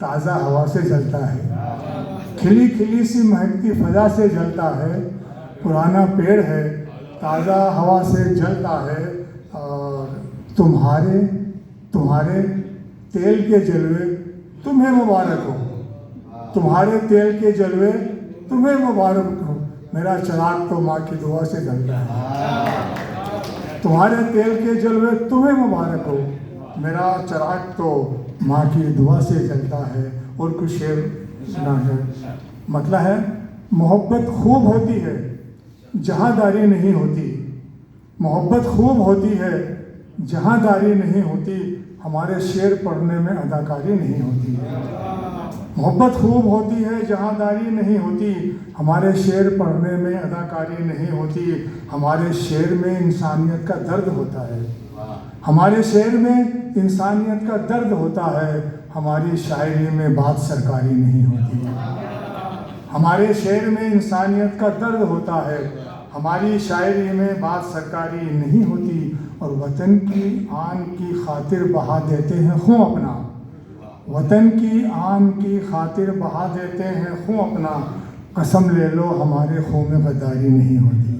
تازہ ہوا سے جلتا ہے، کھلی کھلی سی مہکتی فضا سے جلتا ہے، پرانا پیڑ ہے تازہ ہوا سے جلتا ہے، اور تمہارے تیل کے جلوے تمہیں مبارک ہو، تمہارے تیل کے جلوے تمہیں مبارک ہو، میرا چراغ تو ماں کی دعا سے جلتا ہے، تمہارے تیل کے جلوے تمہیں مبارک ہو، میرا چراغ تو ماں کی دعا سے جلتا ہے۔ اور کچھ شعر سنا ہے، مطلب ہے محبت خوب ہوتی ہے جہاں داری نہیں ہوتی، محبت خوب ہوتی ہے جہاں داری نہیں ہوتی، ہمارے شعر پڑھنے میں اداکاری نہیں ہوتی ہے، محبت خوب ہوتی ہے جہاں داری نہیں ہوتی، ہمارے شعر پڑھنے میں اداکاری نہیں ہوتی، ہمارے شعر میں انسانیت کا درد ہوتا ہے، ہمارے شعر میں انسانیت کا درد ہوتا ہے، ہماری شاعری میں بات سرکاری نہیں ہوتی، ہمارے شعر میں انسانیت کا درد ہوتا ہے، ہماری شاعری میں بات سرکاری نہیں ہوتی، اور وطن کی آن کی خاطر بہا دیتے ہیں خون اپنا، وطن کی آن کی خاطر بہا دیتے ہیں خون اپنا، قسم لے لو ہمارے خون میں غداری نہیں ہوتی،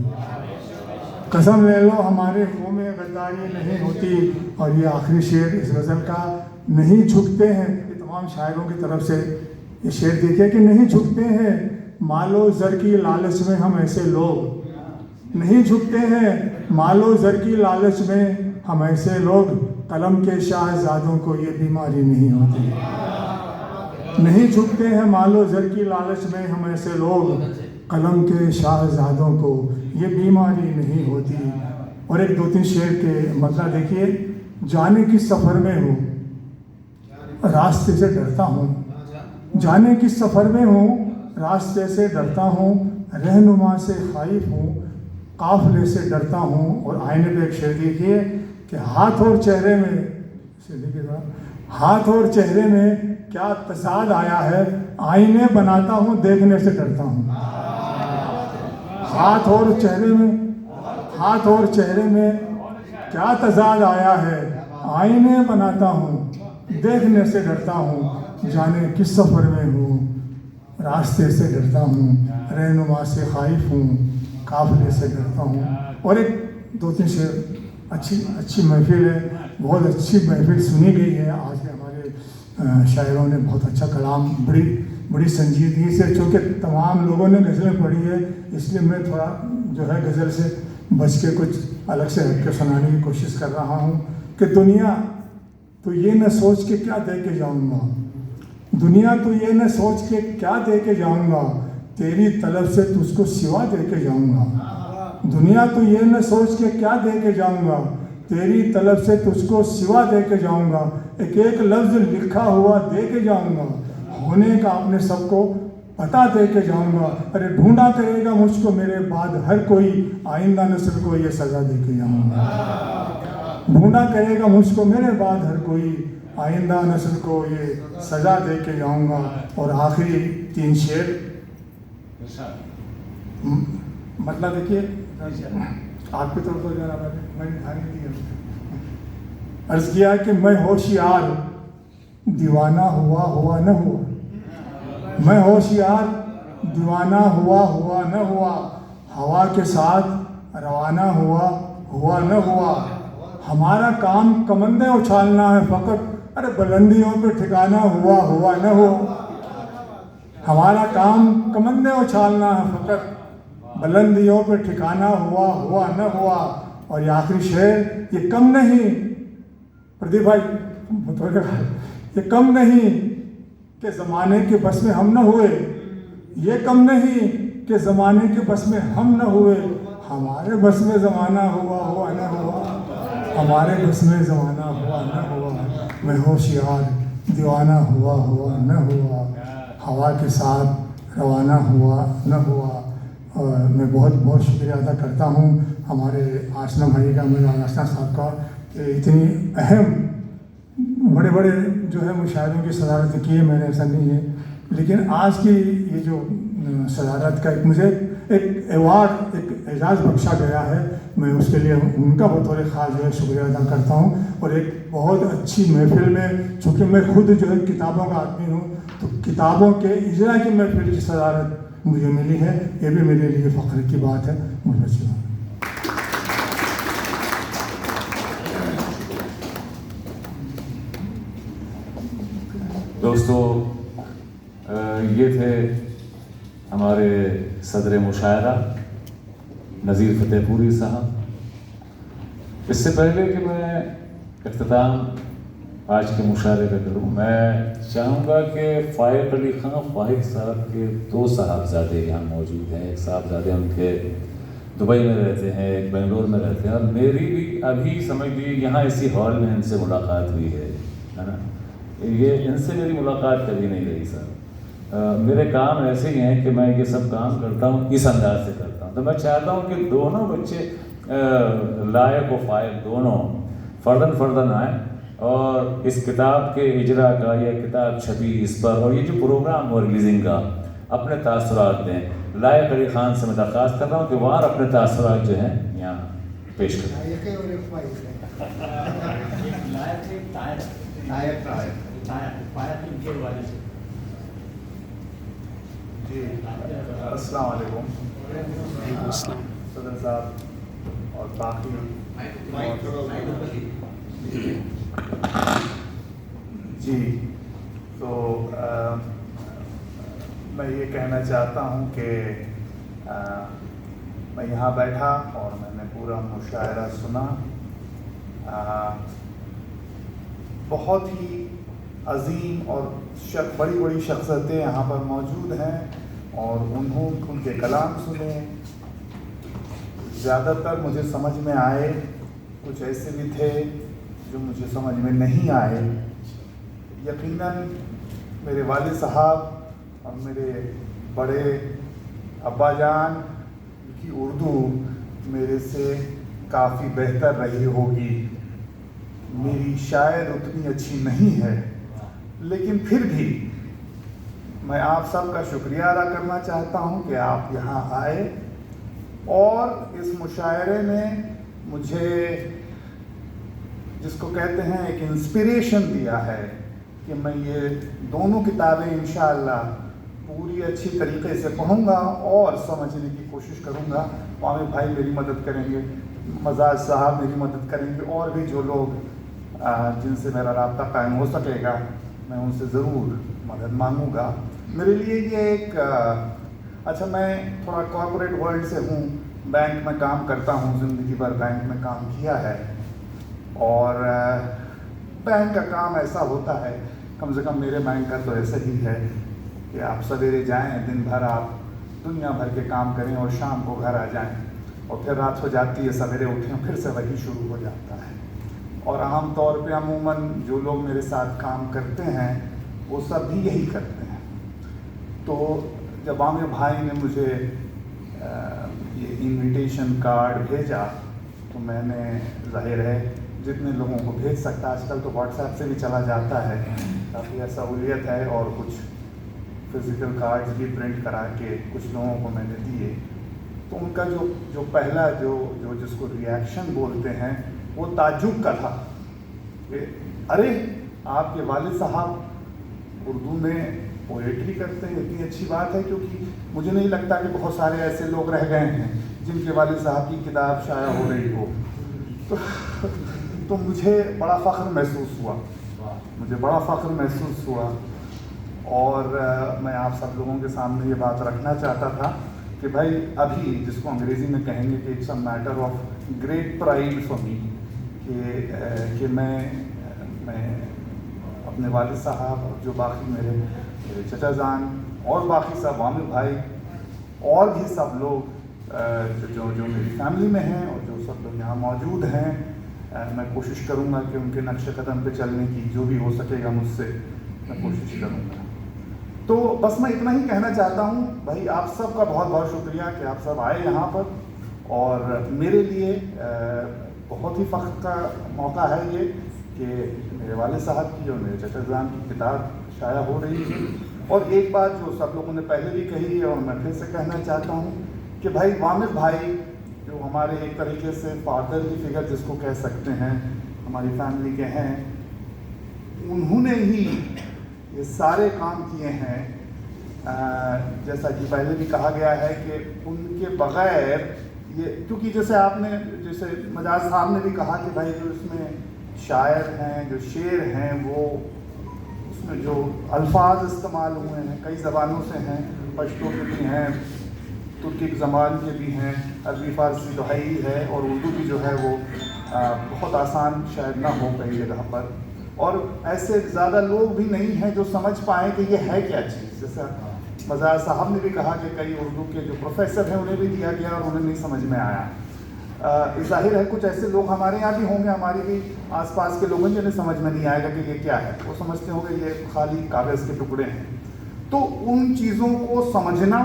قسم لے لو ہمارے خون میں غداری نہیں ہوتی۔ اور یہ آخری شعر اس غزل کا، نہیں جھکتے ہیں، یہ تمام شاعروں کی طرف سے یہ شعر دیکھیں کہ نہیں جھکتے ہیں مال و زر کی لالچ میں ہم ایسے لوگ، نہیں جھکتے ہیں مال و زر کی لالچ میں ہم ایسے لوگ، قلم کے شاہزادوں کو یہ بیماری نہیں ہوتی، نہیں جھکتے ہیں مال و زر کی لالچ میں ہم ایسے لوگ، قلم کے شاہزادوں کو یہ بیماری نہیں ہوتی۔ اور ایک دو تین شعر کے مطلب دیکھیے، جانے کی سفر میں ہوں راستے سے ڈرتا ہوں، جانے کی سفر میں ہوں راستے سے ڈرتا ہوں، رہنما سے خائف ہوں قافلے سے ڈرتا ہوں۔ اور آئینے پہ ایک شعر دیکھیے کہ ہاتھ اور چہرے میں، ہاتھ اور چہرے میں کیا تضاد آیا ہے، آئینے بناتا ہوں دیکھنے سے ڈرتا ہوں، ہاتھ اور چہرے میں کیا تضاد آیا ہے، آئینے بناتا ہوں دیکھنے سے ڈرتا ہوں، جانے کس سفر میں ہوں راستے سے ڈرتا ہوں، رہنما سے خائف ہوں قافلے سے ڈرتا ہوں۔ اور ایک دو تین شعر، اچھی محفل ہے، بہت اچھی محفل سنی گئی ہے آج کے ہمارے شاعروں نے، بہت اچھا کلام، بڑی سنجیدگی سے، چونکہ تمام لوگوں نے غزلیں پڑھی ہے اس لیے میں تھوڑا جو ہے غزل سے بچ کے کچھ الگ سے ہٹ کے سنانے کی کوشش کر رہا ہوں کہ دنیا تو یہ نہ سوچ کے کیا دے کے جاؤں گا، دنیا تو یہ نہ سوچ کے کیا دے کے جاؤں گا، تیری طلب سے تجھ کو سوا دے کے جاؤں گا، دنیا تو یہ نہ سوچ کے کیا دے کے جاؤں گا، تیری طلب سے تجھ کو سوا دے کے جاؤں گا، ایک ایک لفظ لکھا ہوا دے کے جاؤں گا، ہونے کا اپنے سب کو پتہ دے کے جاؤں گا، ارے ڈھونڈا کرے گا مجھ کو میرے بعد ہر کوئی، آئندہ نسل کو یہ سزا دے کے جاؤں گا، ڈھونڈا کرے گا مجھ کو میرے بعد ہر کوئی، آئندہ نسل کو یہ سزا دے کے جاؤں گا۔ اور آخری تین شعر مطلب دیکھیے، آپ کی طرف تو جا رہا میں نے دھیان نہیں دیا، عرض کیا کہ میں ہوشیار دیوانہ ہوا نہ ہوا، میں ہوشیار دیوانہ ہوا نہ ہوا، ہوا کے ساتھ روانہ ہوا نہ ہوا، ہمارا کام کمندیں اچھالنا ہے فقط، ارے بلندیوں پہ ٹھکانہ ہوا نہ ہو، ہمارا کام کمندیں اچھالنا ہے فقط، بلندیوں پہ ٹھکانہ ہوا نہ ہوا۔ اور یہ آخری شعر، یہ کم نہیں پردیپ بھائی، یہ کم نہیں کہ زمانے کے بس میں ہم نہ ہوئے، یہ کم نہیں کہ زمانے کے بس میں ہم نہ ہوئے، ہمارے بس میں زمانہ ہوا نہ ہوا، ہمارے بس میں زمانہ ہوا نہ ہوا، میں ہوشیار دیوانہ ہوا نہ ہوا، ہوا کے ساتھ روانہ ہوا نہ ہوا۔ اور میں بہت شکریہ ادا کرتا ہوں ہمارے آشنا بھائی کا، میرا آشنا صاحب کا، اتنی اہم بڑے جو ہے مشاعروں کی صدارت کی ہے میں نے، ایسا نہیں ہے، لیکن آج کی یہ جو صدارت کا مجھے ایک ایوارڈ، ایک اعزاز بخشا گیا ہے میں اس کے لیے ان کا بطور خاص جو ہے شکریہ ادا کرتا ہوں. اور ایک بہت اچھی محفل میں، چونکہ میں خود جو ہے کتابوں کا آدمی ہوں، تو کتابوں کے اجرا کی محفل کی صدارت مجھے ملی ہے، یہ بھی میرے لیے فخر کی بات ہے. دوستو، یہ تھے ہمارے صدر مشاعرہ نذیر فتح پوری صاحب. اس سے پہلے کہ میں اختتام آج کے مشاعرے کا کروں، میں چاہوں گا کہ فائق علی خان فاہد صاحب کے 2 صاحبزادے یہاں موجود ہیں. ایک صاحبزادے ان کے دبئی میں رہتے ہیں، ایک بنگلور میں رہتے ہیں، اور میری بھی ابھی سمجھ لیجیے یہاں اسی ہال میں ان سے ملاقات ہوئی ہے نا. یہ ان سے میری ملاقات کبھی نہیں رہی سر. میرے کام ایسے ہی ہیں کہ میں یہ سب کام کرتا ہوں اس انداز سے کرتا ہوں. تو میں چاہتا ہوں کہ دونوں بچے لائق و فائق دونوں فرداً آئیں اور اس کتاب کے اجرا کا، یہ کتاب چھپی اس پر، اور یہ جو پروگرام ہو ریلیزنگ کا، اپنے تاثرات دیں. لائق علی خان سے میں درخواست کر رہا ہوں کہ وہ اپنے تاثرات جو ہیں یہاں پیش کریں. جی السلام علیکم. صدر صاحب اور باقی جی، تو میں یہ کہنا چاہتا ہوں کہ میں یہاں بیٹھا اور میں نے پورا مشاعرہ سنا. بہت ہی عظیم اور بڑی شخصیتیں یہاں پر موجود ہیں اور ان کے کلام سنے. زیادہ تر مجھے سمجھ میں آئے، کچھ ایسے بھی تھے جو مجھے سمجھ میں نہیں آئے. یقیناً میرے والد صاحب اور میرے بڑے ابا جان کی اردو میرے سے کافی بہتر رہی ہوگی. میری شاید اتنی اچھی نہیں ہے، لیکن پھر بھی میں آپ سب کا شکریہ ادا کرنا چاہتا ہوں کہ آپ یہاں آئے اور اس مشاعرے نے مجھے، جس کو کہتے ہیں ایک انسپریشن دیا ہے کہ میں یہ دونوں کتابیں انشاءاللہ پوری اچھی طریقے سے پڑھوں گا اور سمجھنے کی کوشش کروں گا. عامر بھائی میری مدد کریں گے، مزاج صاحب میری مدد کریں گے، اور بھی جو لوگ جن سے میرا رابطہ قائم ہو سکے گا میں ان سے ضرور مدد مانگوں گا. میرے لیے یہ ایک اچھا، میں تھوڑا کارپوریٹ ورلڈ سے ہوں، بینک میں کام کرتا ہوں، زندگی بھر بینک میں کام کیا ہے، اور بینک کا کام ایسا ہوتا ہے، کم سے کم میرے بینک کا تو ایسا ہی ہے کہ آپ سویرے جائیں، دن بھر آپ دنیا بھر کے کام کریں اور شام کو گھر آ جائیں، اور پھر رات ہو جاتی ہے، سویرے اٹھیں پھر سے وہی شروع ہو جاتا ہے. اور عام طور پہ عموماً جو لوگ میرے ساتھ کام کرتے ہیں وہ سب بھی یہی کرتے ہیں. تو جب عامر بھائی نے مجھے یہ انویٹیشن کارڈ بھیجا تو میں نے ظاہر ہے جتنے لوگوں کو بھیج سکتا، آج کل تو واٹس ایپ سے بھی چلا جاتا ہے، کافی سہولیت ہے، اور کچھ فزیکل کارڈز بھی پرنٹ کرا کے کچھ لوگوں کو میں نے دیے. تو ان کا جو پہلا جو جس کو ریئیکشن بولتے ہیں وہ تعجب کا تھا کہ ارے آپ کے والد صاحب اردو میں پوئٹری کرتے ہیں، اتنی اچھی بات ہے، کیونکہ مجھے نہیں لگتا کہ بہت سارے ایسے لوگ رہ گئے ہیں جن کے والد صاحب کی کتاب شائع ہو رہی ہو. تو مجھے بڑا فخر محسوس ہوا، اور میں آپ سب لوگوں کے سامنے یہ بات رکھنا چاہتا تھا کہ بھائی ابھی جس کو انگریزی میں کہیں گے کہ it's a matter of great pride for me کہ میں اپنے والد صاحب اور جو باقی میرے چچا جان اور باقی سب عامر بھائی اور بھی سب لوگ جو میری فیملی میں ہیں اور جو سب لوگ یہاں موجود ہیں، میں کوشش کروں گا کہ ان کے نقش قدم پہ چلنے کی جو بھی ہو سکے گا مجھ سے میں کوشش کروں گا. تو بس میں اتنا ہی کہنا چاہتا ہوں بھائی، آپ سب کا بہت بہت شکریہ کہ آپ سب آئے یہاں پر، اور میرے لیے بہت ہی فخر کا موقع ہے یہ کہ میرے والد صاحب کی اور میرے چچا جان کی کتاب شائع ہو رہی ہے. اور ایک بات جو سب لوگوں نے پہلے بھی کہی ہے اور میں پھر سے کہنا چاہتا ہوں کہ بھائی عامر بھائی جو ہمارے ایک طریقے سے فادرلی فگر جس کو کہہ سکتے ہیں ہماری فیملی کے ہیں، انہوں نے ہی یہ سارے کام کیے ہیں. جیسا کہ پہلے بھی کہا گیا ہے کہ ان کے بغیر یہ، کیونکہ جیسے مجاز صاحب نے بھی کہا کہ بھائی جو اس میں شاعر ہیں، جو شعر ہیں، وہ اس میں جو الفاظ استعمال ہوئے ہیں کئی زبانوں سے ہیں، پشتو کے بھی ہیں، ترکی زبان کے بھی ہیں، عربی فارسی تو ہے ہی ہے، اور اردو بھی جو ہے وہ بہت آسان شاید نہ ہو کئی جگہ پر، اور ایسے زیادہ لوگ بھی نہیں ہیں جو سمجھ پائیں کہ یہ ہے کیا چیز. جیسا مزار صاحب نے بھی کہا کہ کئی اردو کے جو پروفیسر ہیں انہیں بھی دیا گیا اور انہیں نہیں سمجھ میں آیا. ظاہر ہے کچھ ایسے لوگ ہمارے یہاں بھی ہوں گے، ہماری بھی آس پاس کے لوگوں جنہیں سمجھ میں نہیں آئے گا کہ یہ کیا ہے، وہ سمجھتے ہوں گے یہ خالی کاغذ کے ٹکڑے ہیں. تو ان چیزوں کو سمجھنا،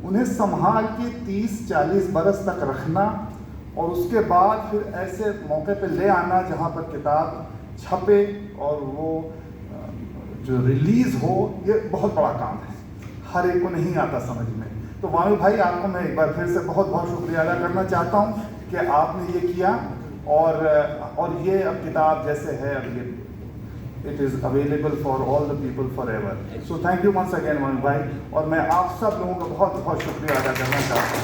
انہیں سنبھال کے 30-40 برس تک رکھنا، اور اس کے بعد پھر ایسے موقع پہ لے آنا جہاں پر کتاب چھپے اور وہ جو ریلیز ہو، یہ بہت بڑا کام ہے، ہر ایک کو نہیں آتا سمجھ میں. تو وامق بھائی آپ کو میں ایک بار پھر سے بہت بہت شکریہ ادا کرنا چاہتا ہوں کہ آپ نے یہ کیا، اور یہ اب کتاب جیسے ہے اب یہ it is available for all the people for ever. So thank you once again Wamiq بھائی، اور میں آپ سب لوگوں کا بہت بہت شکریہ ادا کرنا چاہتا ہوں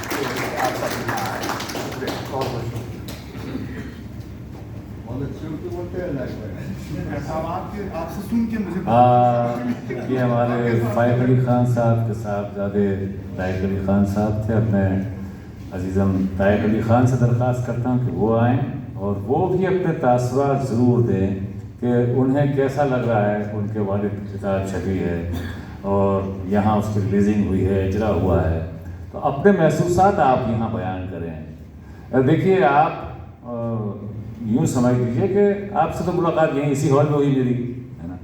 کہ آپ سب یہاں آئے. شکریہ، بہت بہت شکریہ. آپ سے سن کے مجھے یہ ہمارے فائق علی خان صاحب کے صاحبزادے طارق علی خان صاحب تھے. اپنے عزیزم طارق علی خان سے درخواست کرتا ہوں کہ وہ آئیں اور وہ بھی اپنے تاثرات ضرور دیں کہ انہیں کیسا لگ رہا ہے. ان کے والد کی کتاب چھپی ہے اور یہاں اس کی ریلیزنگ ہوئی ہے، اجرا ہوا ہے، تو اپنے محسوسات آپ یہاں بیان کریں. دیکھیے آپ یوں سمجھ لیجیے کہ آپ سے تو ملاقات یہیں اسی ہال میں ہوئی میری، ہے نا.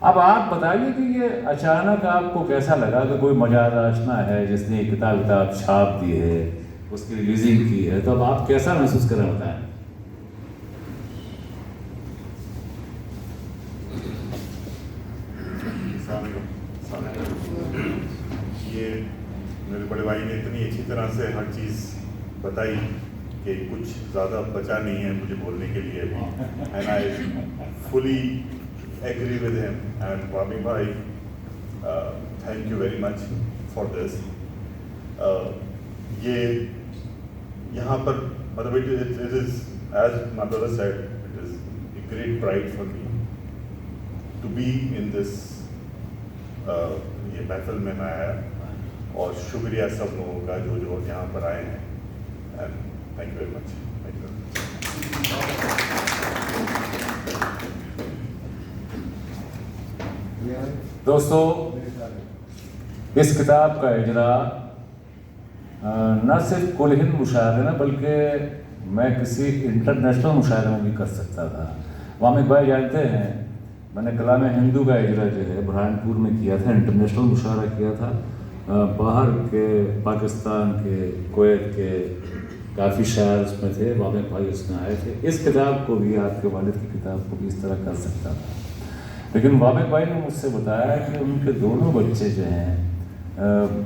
اب آپ بتائیے کہ یہ اچانک آپ کو کیسا لگا کہ کوئی مجاز آشنا ہے جس نے کتاب چھاپ دی ہے، اس کی ریلیزنگ کی ہے، تو اب آپ کیسا محسوس کریں بتائیں. یہ میرے بڑے بھائی نے اتنی اچھی طرح سے ہر چیز بتائی کہ کچھ زیادہ بچا نہیں ہے مجھے بولنے کے لیے ابھی. And I fully agree with him. And Wamiq بھائی thank you very much for this. یہ یہاں پر مطلب it is as my brother said it is a great pride for me to be in this. یہ محفل میں آیا اور شکریہ سب لوگوں کا جو یہاں پر آئے ہیں. اینڈ تھینک یو ویری مچ. دوستو، اس کتاب کا اجرا نہ صرف کل ہند مشاعرے میں بلکہ میں کسی انٹرنیشنل مشاعرے میں بھی کر سکتا تھا. وامق بھائی جانتے ہیں میں نے کلام ہندو کا اجرا جو ہے برہانپور میں کیا تھا، انٹرنیشنل مشاعرہ کیا تھا. باہر کے پاکستان کے، کویت کے کافی شاعر اس میں تھے. وامق بھائی اس میں آئے تھے. اس کتاب کو بھی، آپ کے والد کی کتاب کو بھی اس طرح کر سکتا تھا، لیکن وامق بھائی نے مجھ سے بتایا کہ ان کے دونوں بچے جو ہیں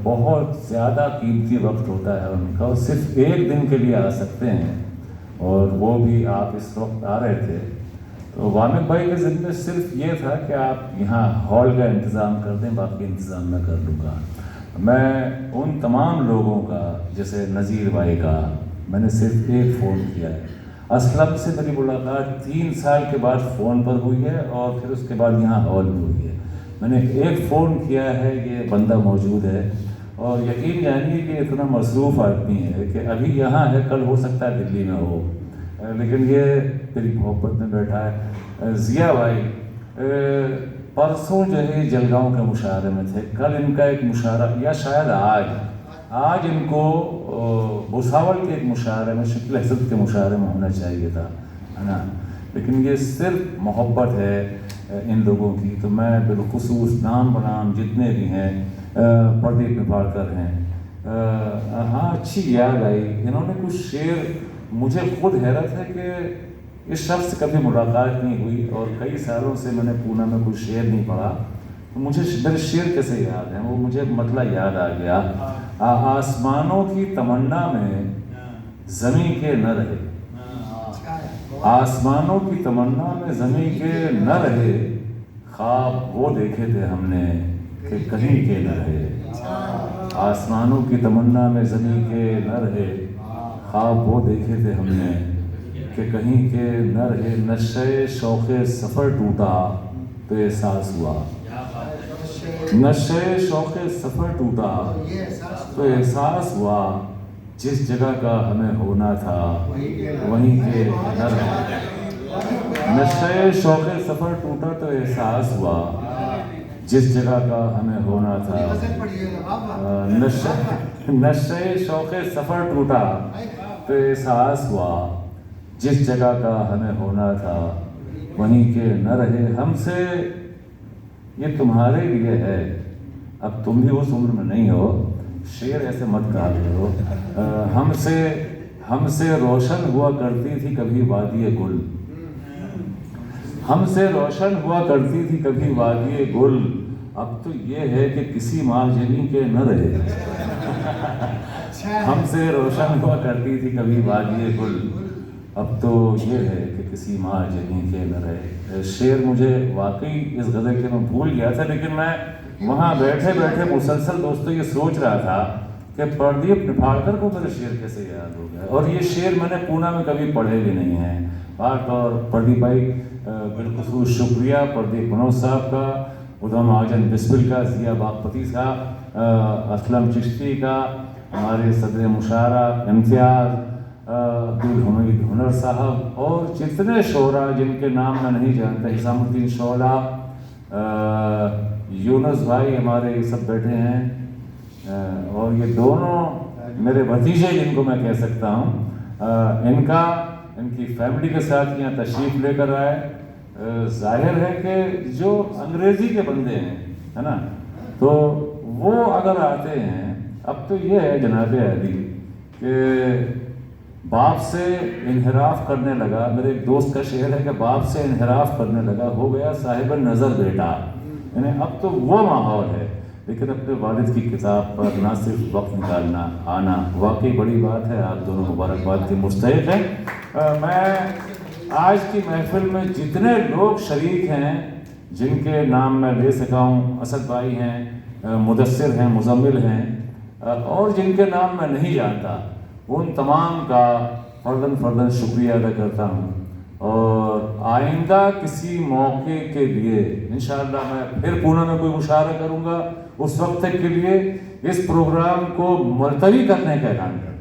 بہت زیادہ قیمتی وقت ہوتا ہے ان کا، اور صرف ایک دن کے لیے آ سکتے ہیں، اور وہ بھی آپ اس وقت آ رہے تھے. تو وامق بھائی کے ذمہ صرف یہ تھا کہ آپ یہاں ہال کا انتظام کر دیں، باقی انتظام میں کر لوں گا. میں ان تمام لوگوں کا، جیسے نذیر بھائی کا میں نے صرف ایک فون کیا ہے. اسلم سے میری ملاقات 3 سال کے بعد فون پر ہوئی ہے، اور پھر اس کے بعد یہاں ہال میں ہوئی ہے. میں نے ایک فون کیا ہے، یہ بندہ موجود ہے، اور یقین جانیے کہ اتنا مصروف آدمی ہے کہ ابھی یہاں ہے، کل ہو سکتا ہے دلی میں ہو، لیکن یہ میری محبت میں بیٹھا ہے. ضیاء بھائی پرسوں جو ہے جلگاؤں کے مشاعرے میں تھے، کل ان کا ایک مشاعرہ، یا شاید آج ان کو بھساول کے ایک مشاعرے میں، شکل حضرت کے مشاعرے میں ہونا چاہیے تھا، ہے نا. لیکن یہ صرف محبت ہے ان لوگوں کی. تو میں بالخصوص نام بنام جتنے بھی ہیں، پردیپ نپاڑکر ہیں، ہاں اچھی یاد آئی. انہوں نے کچھ شعر، مجھے خود حیرت ہے کہ اس شخص سے کبھی ملاقات نہیں ہوئی اور کئی سالوں سے میں نے پونا میں کوئی شعر نہیں پڑھا، تو مجھے میرے شعر کیسے یاد ہیں، وہ مجھے مطلع یاد آ گیا. آسمانوں کی تمنا میں زمیں کے نہ رہے، آسمانوں کی تمنا میں زمیں کے نہ رہے، خواب وہ دیکھے تھے ہم نے کہ کہیں کے نہ رہے، آسمانوں کی تمنا میں زمیں کے نہ رہے، خواب وہ دیکھے تھے ہم نے کہ کہیں کے نہ رہے، نشے شوق سفر ٹوٹا تو احساس ہوا، نشے شوق سفر ٹوٹا تو احساس ہوا، جس جگہ کا ہمیں ہونا تھا وہیں کے نہ رہے، نشے شوق سفر ٹوٹا تو احساس ہوا، جس جگہ کا ہمیں ہونا تھا، نشے شوق سفر ٹوٹا تو احساس ہوا، جس جگہ کا ہمیں ہونا تھا وہیں کے نہ رہے، ہم سے یہ تمہارے لیے ہے، اب تم بھی اس عمر میں نہیں ہو، شعر ایسے مت کہا کرو، ہم سے روشن ہوا کرتی تھی کبھی وادی گل، ہم سے روشن ہوا کرتی تھی کبھی وادی گل، اب تو یہ ہے کہ کسی مارجنی کے نہ رہے، ہم سے روشن ہوا کرتی تھی کبھی وادی گل، اب تو یہ ہے کہ کسی مارجنی کے نہ رہے۔ شعر مجھے واقعی اس غزل کے میں بھول گیا تھا، لیکن میں وہاں بیٹھے بیٹھے مسلسل دوستوں یہ سوچ رہا تھا کہ پردیپ نپھاڑکر کو میرے شعر کیسے یاد ہو گیا، اور یہ شعر میں نے پونا میں کبھی پڑھے بھی نہیں ہیں، بات اور پردیپ بھائی بالخصوص شکریہ پردیپ منوج صاحب کا، ادھم آجن بسبل کا، ضیاء باغپتی صاحب، اسلم چشتی کا، ہمارے صدر مشاعرہ امتیاز عبدالحمید ہنر صاحب، اور جتنے شعراء جن کے نام میں نہیں جانتا، حسام الدین شعلہ، یونس بھائی ہمارے یہ سب بیٹھے ہیں، اور یہ دونوں میرے بھتیجے جن کو میں کہہ سکتا ہوں، ان کی فیملی کے ساتھ یہاں تشریف لے کر آئے، ظاہر ہے کہ جو انگریزی کے بندے ہیں ہے نا، تو وہ اگر آتے ہیں، اب تو یہ ہے جناب علی کہ باپ سے انحراف کرنے لگا، میرے ایک دوست کا شعر ہے کہ باپ سے انحراف کرنے لگا، ہو گیا صاحب نظر بیٹا، یعنی اب تو وہ ماحول ہے، لیکن اپنے والد کی کتاب پر نہ صرف وقت نکالنا، آنا واقعی بڑی بات ہے، آپ دونوں مبارکباد کے مستحق ہیں۔ میں آج کی محفل میں جتنے لوگ شریک ہیں جن کے نام میں لے سکا ہوں، اسد بھائی ہیں، مدثر ہیں، مزمل ہیں، اور جن کے نام میں نہیں جانتا، ان تمام کا فرداً شکریہ ادا کرتا ہوں، اور آئندہ کسی موقع کے لیے انشاءاللہ میں پھر پونا میں کوئی مشاعرہ کروں گا، اس وقت تک کے لیے اس پروگرام کو ملتوی کرنے کا اعلان کرتا ہوں۔